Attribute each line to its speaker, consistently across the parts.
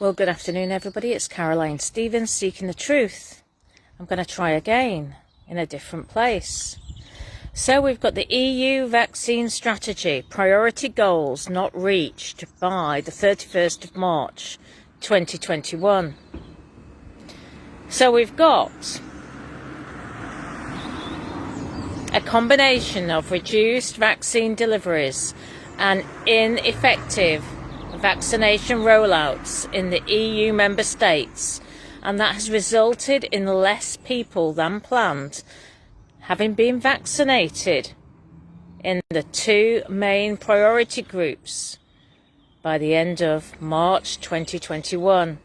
Speaker 1: Well, good afternoon, everybody. It's Caroline Stevens, Seeking the Truth. I'm going to try again in a different place. So we've got the EU vaccine strategy, priority goals not reached by the 31st of March 2021. So we've got a combination of reduced vaccine deliveries and ineffective vaccination rollouts in the EU member states, and that has resulted in less people than planned having been vaccinated in the two main priority groups by the end of March 2021.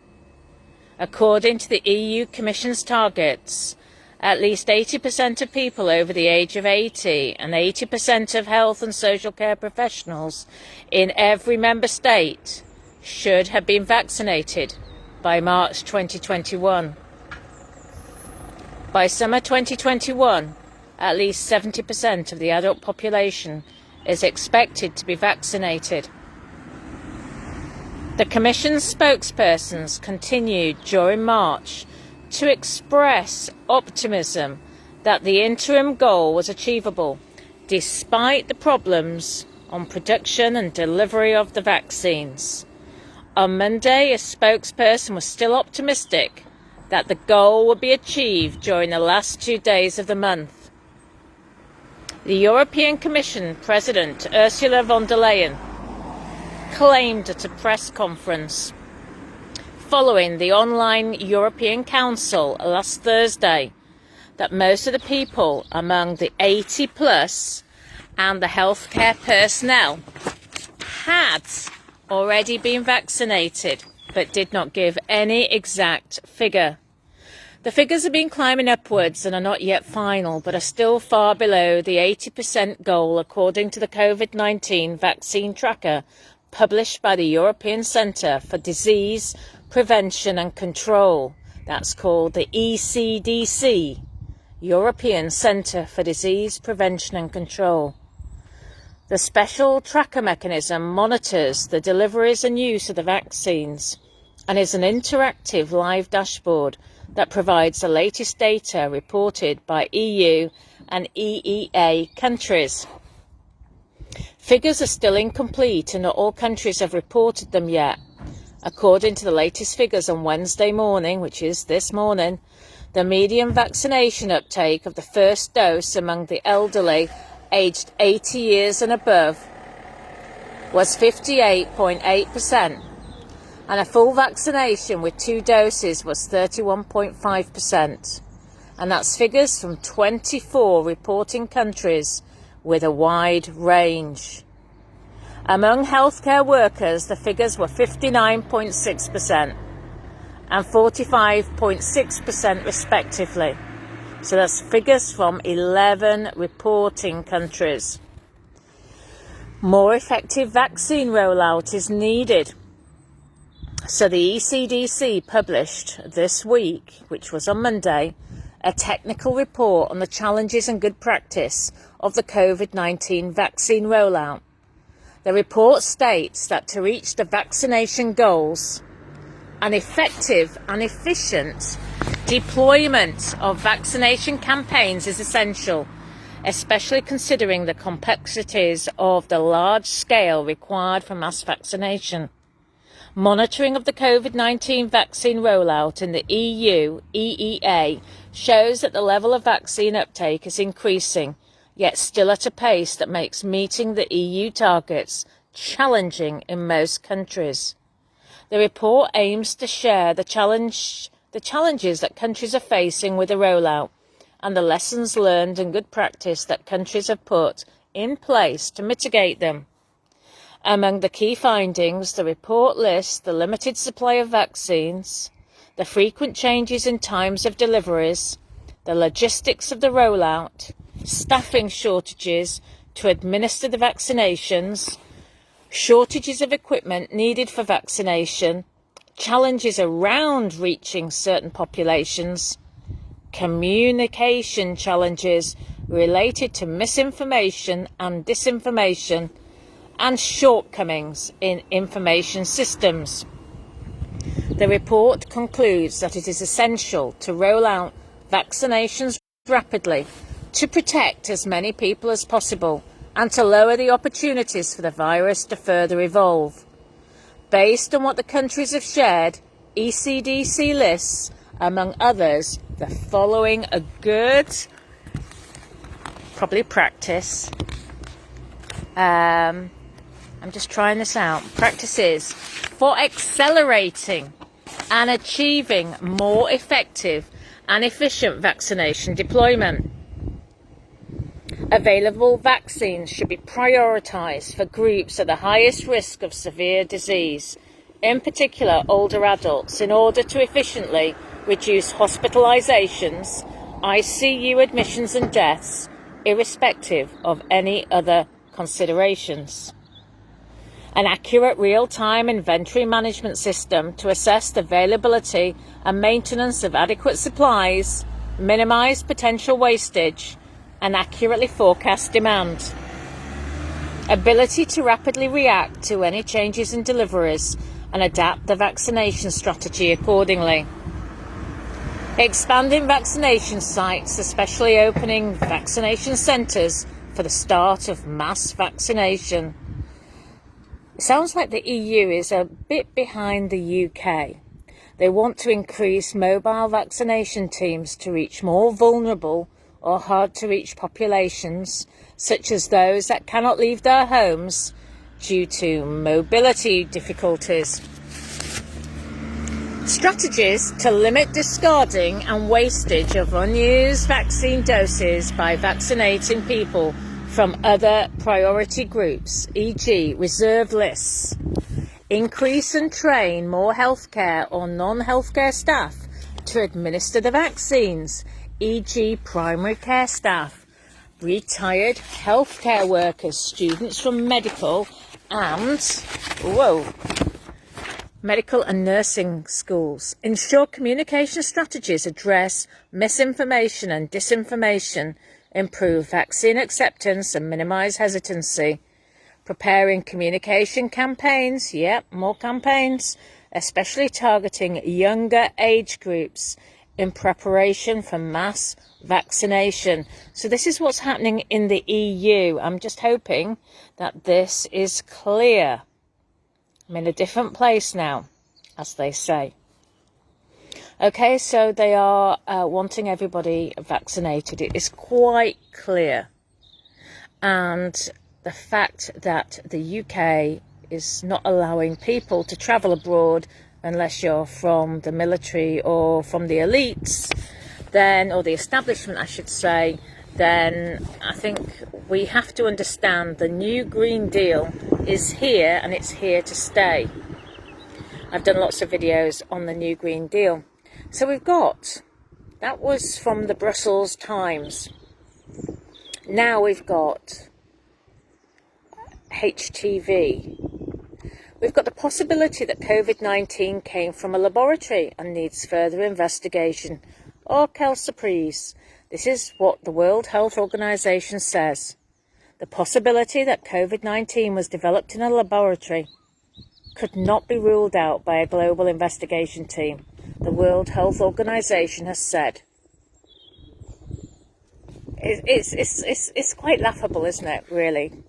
Speaker 1: According to the EU Commission's targets, at least 80% of people over the age of 80 and 80% of health and social care professionals in every member state should have been vaccinated by March 2021. By summer 2021, at least 70% of the adult population is expected to be vaccinated. The Commission's spokespersons continued during March to express optimism that the interim goal was achievable, despite the problems on production and delivery of the vaccines. On Monday, a spokesperson was still optimistic that the goal would be achieved during the last 2 days of the month. The European Commission President Ursula von der Leyen claimed at a press conference following the online European Council last Thursday that most of the people among the 80 plus and the healthcare personnel had already been vaccinated, but did not give any exact figure. The figures have been climbing upwards and are not yet final, but are still far below the 80% goal according to the COVID-19 vaccine tracker published by the European Centre for Disease Prevention and Control. That's called the ECDC, European Centre for Disease Prevention and Control. The special tracker mechanism monitors the deliveries and use of the vaccines and is an interactive live dashboard that provides the latest data reported by EU and EEA countries. Figures are still incomplete and not all countries have reported them yet. According to the latest figures on Wednesday morning, which is this morning, the median vaccination uptake of the first dose among the elderly aged 80 years and above was 58.8%, and a full vaccination with 2 doses was 31.5%. And that's figures from 24 reporting countries with a wide range. Among healthcare workers, the figures were 59.6% and 45.6% respectively. So that's figures from 11 reporting countries. More effective vaccine rollout is needed. So the ECDC published this week, which was on Monday, a technical report on the challenges and good practice of the COVID-19 vaccine rollout. The report states that to reach the vaccination goals, an effective and efficient deployment of vaccination campaigns is essential, especially considering the complexities of the large scale required for mass vaccination. Monitoring of the COVID-19 vaccine rollout in the EU, EEA, shows that the level of vaccine uptake is increasing, yet still at a pace that makes meeting the EU targets challenging in most countries. The report aims to share the challenges that countries are facing with the rollout and the lessons learned and good practice that countries have put in place to mitigate them. Among the key findings, the report lists the limited supply of vaccines, the frequent changes in times of deliveries, the logistics of the rollout, staffing shortages to administer the vaccinations, shortages of equipment needed for vaccination, challenges around reaching certain populations, communication challenges related to misinformation and disinformation, and shortcomings in information systems. The report concludes that it is essential to roll out vaccinations rapidly to protect as many people as possible and to lower the opportunities for the virus to further evolve. Based on what the countries have shared, ECDC lists, among others, the following a good, probably practice. I'm just trying this out. Practices for accelerating and achieving more effective and efficient vaccination deployment. Available vaccines should be prioritised for groups at the highest risk of severe disease, in particular older adults, in order to efficiently reduce hospitalisations, ICU admissions and deaths, irrespective of any other considerations. An accurate real-time inventory management system to assess the availability and maintenance of adequate supplies, minimise potential wastage, and accurately forecast demand. Ability to rapidly react to any changes in deliveries and adapt the vaccination strategy accordingly. Expanding vaccination sites, especially opening vaccination centres for the start of mass vaccination. It sounds like the EU is a bit behind the UK. They want to increase mobile vaccination teams to reach more vulnerable or hard-to-reach populations, such as those that cannot leave their homes due to mobility difficulties. Strategies to limit discarding and wastage of unused vaccine doses by vaccinating people from other priority groups, e.g. reserve lists. Increase and train more healthcare or non-healthcare staff to administer the vaccines, e.g. primary care staff, retired healthcare workers, students from medical and nursing schools. Ensure communication strategies address misinformation and disinformation, improve vaccine acceptance and minimise hesitancy. Preparing communication campaigns, more campaigns, especially targeting younger age groups in preparation for mass vaccination. So this is what's happening in the EU. I'm just hoping that this is clear. I'm in a different place now, as they say. Okay, so they are wanting everybody vaccinated. It is quite clear. And the fact that the UK is not allowing people to travel abroad unless you're from the military or from the elites, then, or the establishment, I should say, then I think we have to understand the new Green Deal is here and it's here to stay. I've done lots of videos on the new Green Deal. So we've got, that was from the Brussels Times. Now we've got HTV. We've got the possibility that COVID-19 came from a laboratory and needs further investigation. Oh, quelle surprise. This is what the World Health Organization says. The possibility that COVID-19 was developed in a laboratory could not be ruled out by a global investigation team, the World Health Organization has said. It's quite laughable, isn't it, really?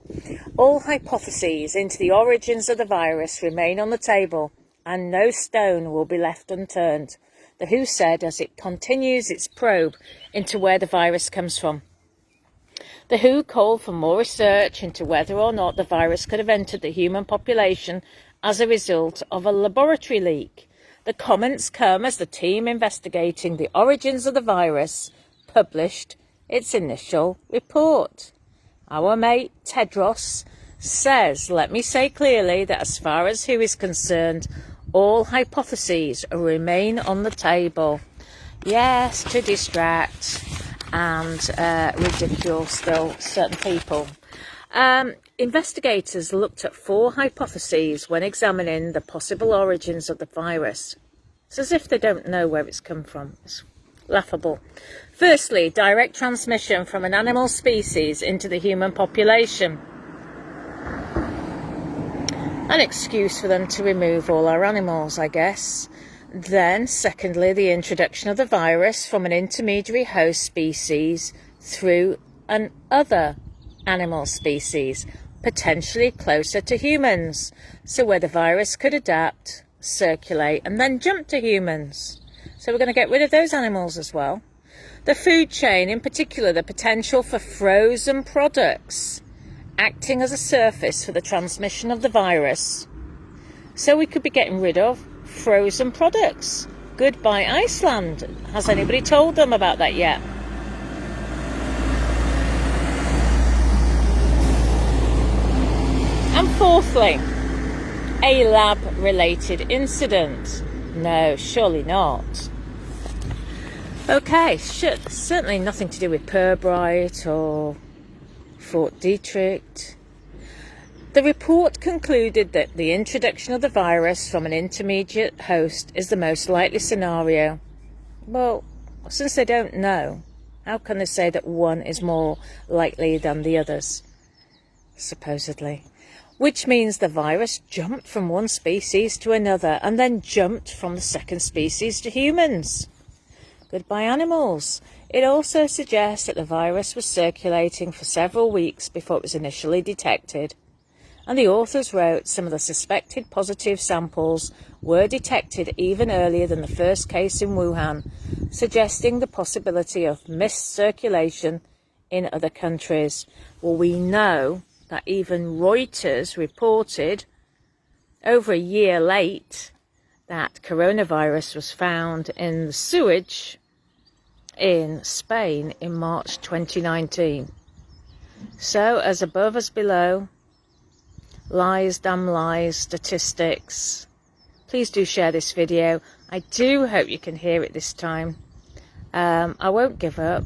Speaker 1: All hypotheses into the origins of the virus remain on the table and no stone will be left unturned, the WHO said as it continues its probe into where the virus comes from. The WHO called for more research into whether or not the virus could have entered the human population as a result of a laboratory leak. The comments come as the team investigating the origins of the virus published its initial report. Our mate Tedros says, let me say clearly that as far as WHO is concerned, all hypotheses remain on the table. Yes, to distract and ridicule still certain people. Investigators looked at 4 hypotheses when examining the possible origins of the virus. It's as if they don't know where it's come from. It's laughable. Firstly, direct transmission from an animal species into the human population. An excuse for them to remove all our animals, I guess. Then, secondly, the introduction of the virus from an intermediary host species through another animal species, potentially closer to humans, so where the virus could adapt, circulate, and then jump to humans. So we're going to get rid of those animals as well. The food chain, in particular, the potential for frozen products acting as a surface for the transmission of the virus. So we could be getting rid of frozen products. Goodbye Iceland. Has anybody told them about that yet? And fourthly, a lab-related incident. No, surely not. Okay, certainly nothing to do with Pirbright or Fort Detrick. The report concluded that the introduction of the virus from an intermediate host is the most likely scenario. Well, since they don't know, how can they say that one is more likely than the others? Supposedly. Which means the virus jumped from one species to another and then jumped from the second species to humans. Goodbye animals. It also suggests that the virus was circulating for several weeks before it was initially detected. And the authors wrote some of the suspected positive samples were detected even earlier than the first case in Wuhan, suggesting the possibility of missed circulation in other countries. Well, we know that even Reuters reported over a year late that coronavirus was found in the sewage in Spain in March 2019. So, as above as below, lies, damn lies, statistics. Please do share this video. I do hope you can hear it this time. I won't give up.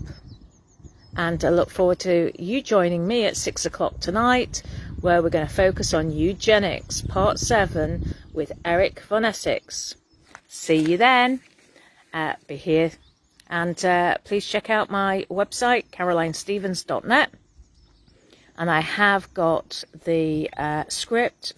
Speaker 1: And I look forward to you joining me at 6 o'clock tonight, where we're going to focus on eugenics, part 7, with Eric von Essex. See you then. Be here. And please check out my website, carolinestevens.net. And I have got the script